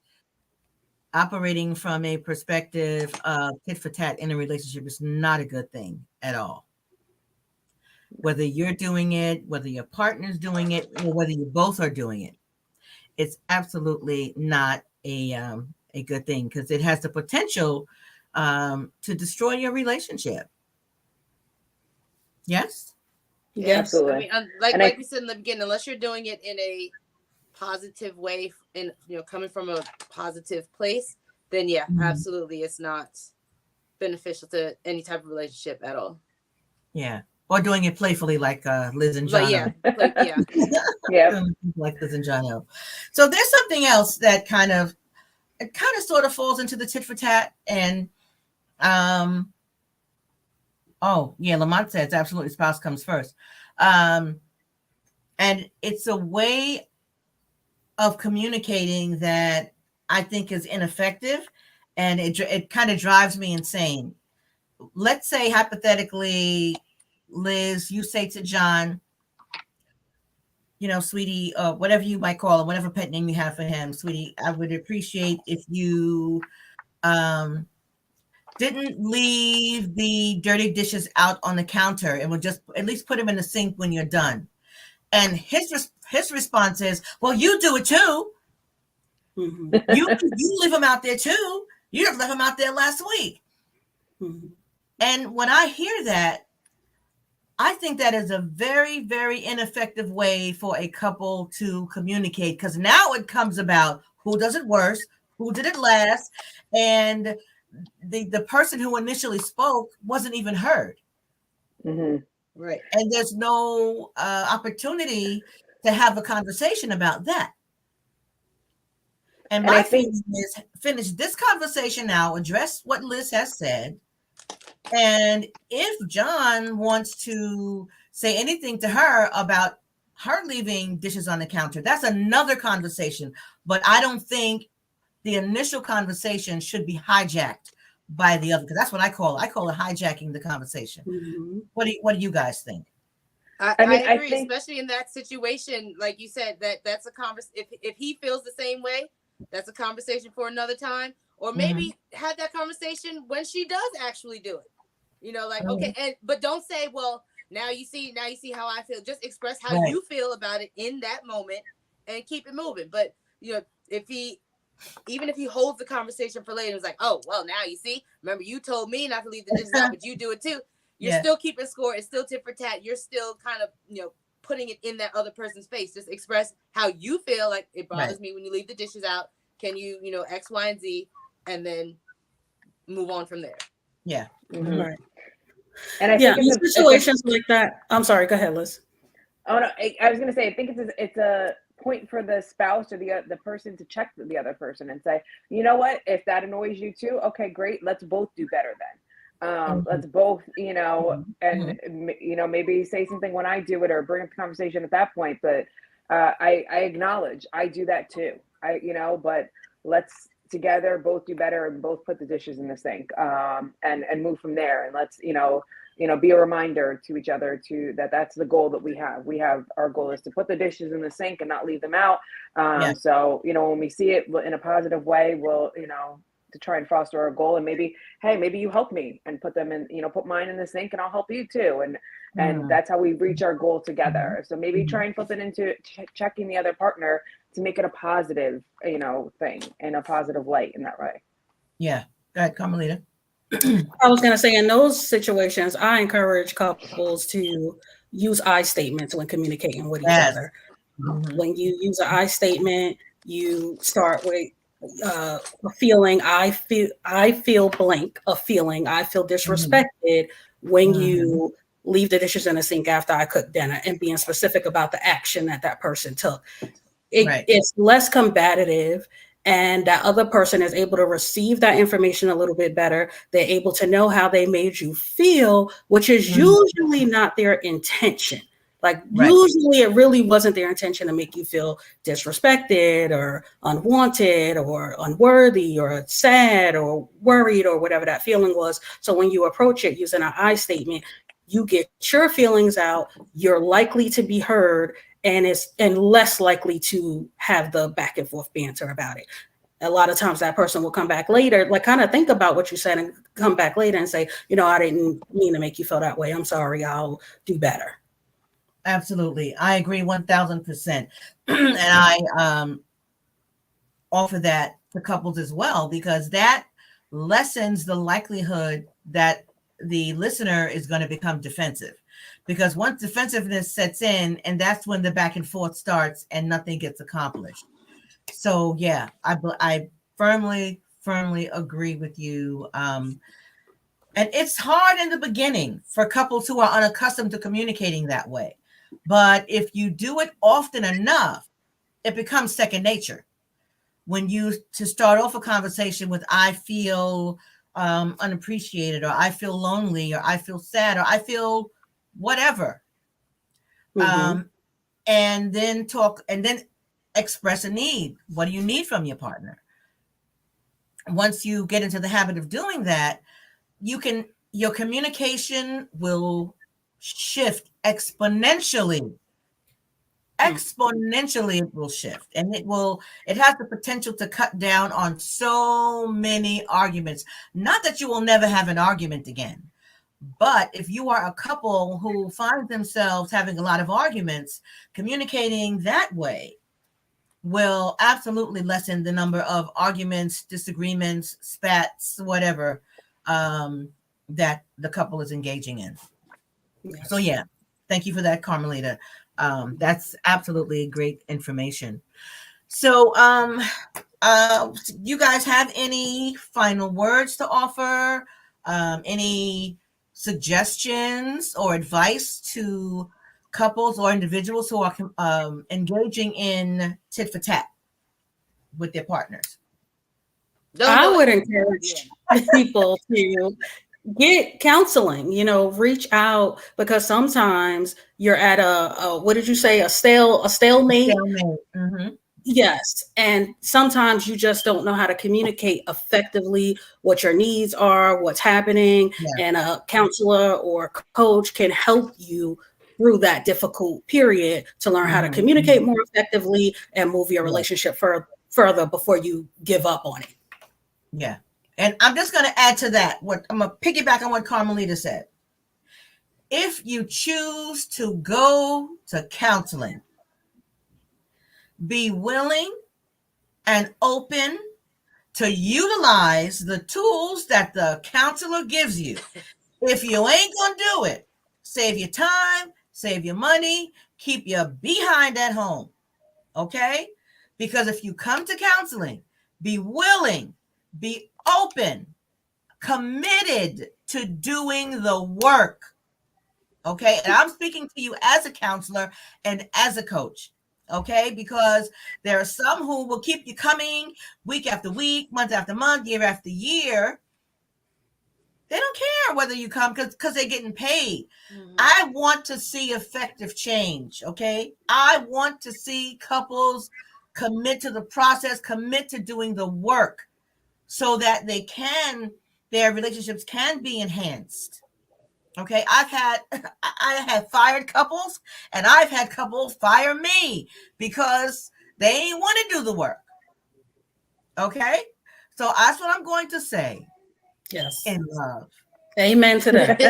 operating from a perspective of tit for tat in a relationship is not a good thing at all. Whether you're doing it, whether your partner's doing it, or whether you both are doing it, it's absolutely not a good thing because it has the potential to destroy your relationship. Yes. Yes. Absolutely. I mean, like we said in the beginning, unless you're doing it in a positive way and coming from a positive place, then yeah, absolutely, it's not beneficial to any type of relationship at all. Yeah, or doing it playfully, like Liz and John. Yeah, like Liz and John. So there's something else that kind of sort of falls into the tit for tat, and Lamont says absolutely spouse comes first. And it's a way of communicating that I think is ineffective, and it kind of drives me insane. Let's say hypothetically, Liz, you say to John, sweetie, whatever you might call him, whatever pet name you have for him, sweetie, I would appreciate if you didn't leave the dirty dishes out on the counter and would just at least put them in the sink when you're done. And his response is, well, you do it too. You leave them out there too. You just left them out there last week. And when I hear that, I think that is a very, very ineffective way for a couple to communicate, because now it comes about who does it worse, who did it last, and the person who initially spoke wasn't even heard. Mm-hmm. Right. And there's no opportunity to have a conversation about that. And my feeling is finish this conversation now, address what Liz has said. And if John wants to say anything to her about her leaving dishes on the counter, that's another conversation. But I don't think the initial conversation should be hijacked by the other, because that's what I call it hijacking the conversation. Mm-hmm. What do you guys think? I agree, I think, especially in that situation, like you said, that's a conversation. If he feels the same way, that's a conversation for another time, or maybe have that conversation when she does actually do it. You know, like okay, but don't say, well, now you see how I feel. Just express how you feel about it in that moment, and keep it moving. But you know, even if he holds the conversation for later, it's like, oh, well, now you see, remember you told me not to leave the dishes out, but you do it too. You're still keeping score. It's still tit for tat. You're still kind of, putting it in that other person's face. Just express how you feel. Like, it bothers me when you leave the dishes out. Can you, X, Y, and Z, and then move on from there. Yeah. Mm-hmm. Right. And I think in situations like that. I'm sorry. Go ahead, Liz. Oh no, I was going to say, I think it's a point for the spouse or the person to check the other person and say, you know what, if that annoys you too, okay, great, let's both do better then. Let's both, and maybe say something when I do it, or bring up the conversation at that point. But I acknowledge I do that too. But let's together both do better and both put the dishes in the sink, and move from there. And let's, be a reminder to each other that's the goal that we have. Our goal is to put the dishes in the sink and not leave them out. So, when we see it in a positive way, we'll, to try and foster our goal. And maybe you help me and put them in, put mine in the sink, and I'll help you too. And that's how we reach our goal together. So maybe try and flip it into checking the other partner to make it a positive, thing, in a positive light in that way. Yeah. Go ahead, Carmelita. I was going to say, in those situations, I encourage couples to use I statements when communicating with each other. Mm-hmm. When you use an I statement, you start with a feeling, I feel blank, a feeling, I feel disrespected when you leave the dishes in the sink after I cook dinner, and being specific about the action that person took. It's less combative, and that other person is able to receive that information a little bit better. They're able to know how they made you feel, which is usually not their intention. Like usually it really wasn't their intention to make you feel disrespected or unwanted or unworthy or sad or worried or whatever that feeling was. So when you approach it using an I statement, you get your feelings out, you're likely to be heard, and less likely to have the back and forth banter about it. A lot of times that person will come back later, like kind of think about what you said and come back later and say, I didn't mean to make you feel that way. I'm sorry. I'll do better. Absolutely. I agree 1000%. And I offer that to couples as well, because that lessens the likelihood that the listener is going to become defensive. Because once defensiveness sets in, and that's when the back and forth starts and nothing gets accomplished. So yeah, I firmly agree with you. And it's hard in the beginning for couples who are unaccustomed to communicating that way. But if you do it often enough, it becomes second nature. When you to start off a conversation with, I feel unappreciated, or I feel lonely, or I feel sad, or I feel whatever. And then express a need. What do you need from your partner? Once you get into the habit of doing that, your communication will shift exponentially. Exponentially it will shift, and it has the potential to cut down on so many arguments. Not that you will never have an argument again, but if you are a couple who find themselves having a lot of arguments, communicating that way will absolutely lessen the number of arguments, disagreements, spats, whatever that the couple is engaging in. Yes. So yeah, thank you for that, Carmelita. That's absolutely great information. So You guys have any final words to offer? Any suggestions or advice to couples or individuals who are engaging in tit for tat with their partners? I would encourage people to get counseling, reach out, because sometimes you're at a what did you say, a stalemate? Mm-hmm. Yes. And sometimes you just don't know how to communicate effectively what your needs are, what's happening. Yeah. And a counselor or coach can help you through that difficult period to learn how to communicate more effectively and move your relationship further before you give up on it. Yeah. And I'm just going to add to that. I'm going to piggyback on what Carmelita said. If you choose to go to counseling, be willing and open to utilize the tools that the counselor gives you. If you ain't going to do it, save your time, save your money, keep your behind at home. Okay? Because if you come to counseling, be willing, be open, committed to doing the work. Okay? And I'm speaking to you as a counselor and as a coach. Okay? Because there are some who will keep you coming week after week, month after month, year after year. They don't care whether you come because they're getting paid. Mm-hmm. I want to see effective change. Okay? I want to see couples commit to the process, commit to doing the work so that their relationships can be enhanced. Okay, I have fired couples, and I've had couples fire me because they ain't want to do the work. Okay, so that's what I'm going to say. Yes, in love. Amen to that.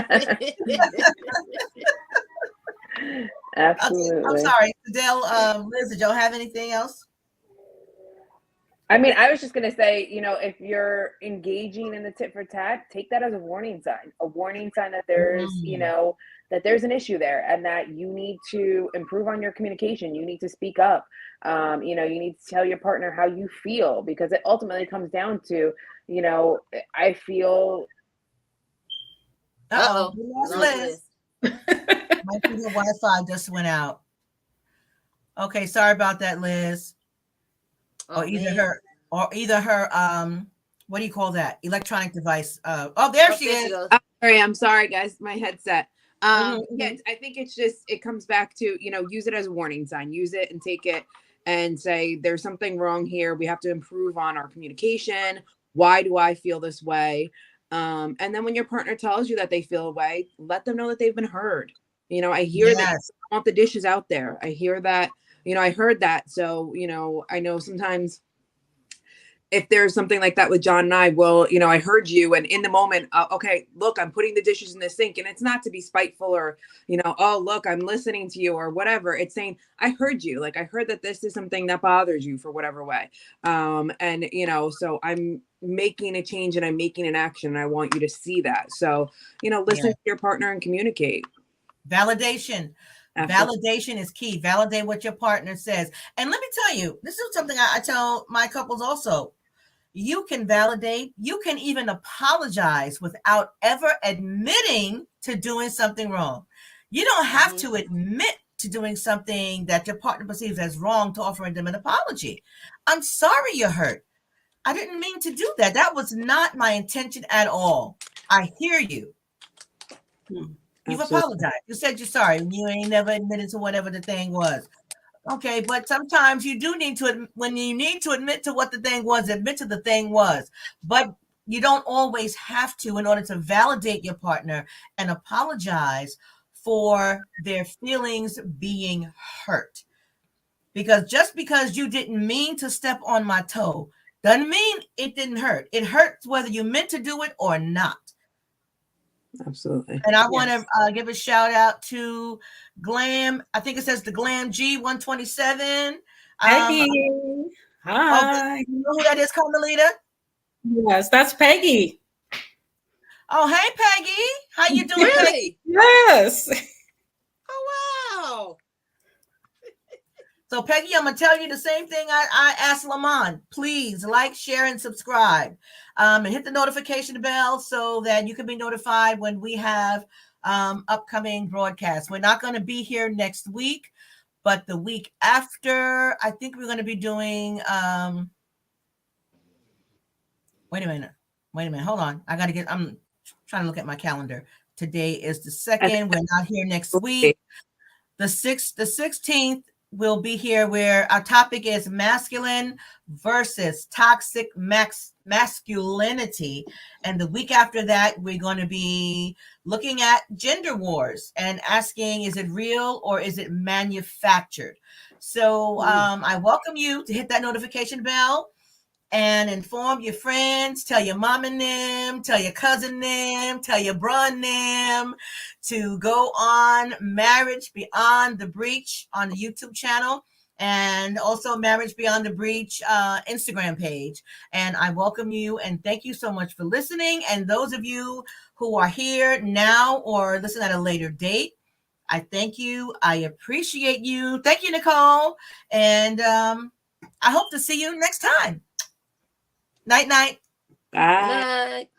Absolutely. Okay, I'm sorry, Dale. Liz, did y'all have anything else? I mean, I was just going to say, if you're engaging in the tit for tat, take that as a warning sign that there's, that there's an issue there and that you need to improve on your communication. You need to speak up. You need to tell your partner how you feel, because it ultimately comes down to, I feel. Uh-oh. We lost Liz. My Wi-Fi just went out. Okay, sorry about that, Liz. Or either her what do you call that electronic device? There she is. I'm sorry guys, my headset. Yeah, I think it comes back to, use it as a warning sign. Use it and take it and say there's something wrong here. We have to improve on our communication. Why do I feel this way? And then when your partner tells you that they feel a way, let them know that they've been heard. I hear that you want the dishes out there. I hear that, I heard that. So, I know sometimes if there's something like that with John and I, well, I heard you, and in the moment, okay, look, I'm putting the dishes in the sink, and it's not to be spiteful or, oh, look, I'm listening to you or whatever. It's saying, I heard you. Like, I heard that this is something that bothers you for whatever way. And, so I'm making a change and I'm making an action, and I want you to see that. So, listen to your partner and communicate. Validation. Absolutely. Validation is key. Validate what your partner says. And let me tell you, this is something I tell my couples also. You can validate, you can even apologize without ever admitting to doing something wrong. You don't have to admit to doing something that your partner perceives as wrong to offer them an apology. I'm sorry you're hurt. I didn't mean to do that. That was not my intention at all. I hear you. You've apologized. You said you're sorry. You ain't never admitted to whatever the thing was. Okay, but sometimes you do need to, when you need to admit to what the thing was, admit to the thing was. But you don't always have to in order to validate your partner and apologize for their feelings being hurt. Because just because you didn't mean to step on my toe doesn't mean it didn't hurt. It hurts whether you meant to do it or not. Absolutely. And I want to give a shout out to Glam. I think it says the Glam G127. Peggy. Hi. You know who that is, Carmelita? Yes, that's Peggy. Oh, hey, Peggy. How you doing, Peggy? Yes. Oh, wow. So Peggy, I'm gonna tell you the same thing I asked Lamont. Please like, share, and subscribe, and hit the notification bell so that you can be notified when we have upcoming broadcasts. We're not going to be here next week, but the week after, I think we're going to be doing. Wait a minute. Hold on. I'm trying to look at my calendar. Today is the 2nd. We're not here next week. The 16th. We'll be here where our topic is masculine versus toxic masculinity. And the week after that, we're going to be looking at gender wars and asking, is it real or is it manufactured? So I welcome you to hit that notification bell and inform your friends, tell your mom and them, tell your cousin them, tell your bro and them to go on Marriage Beyond the Breach on the YouTube channel and also Marriage Beyond the Breach Instagram page. And I welcome you and thank you so much for listening. And those of you who are here now or listen at a later date, I thank you. I appreciate you. Thank you, Nicole. And I hope to see you next time. Night, night. Bye. Night.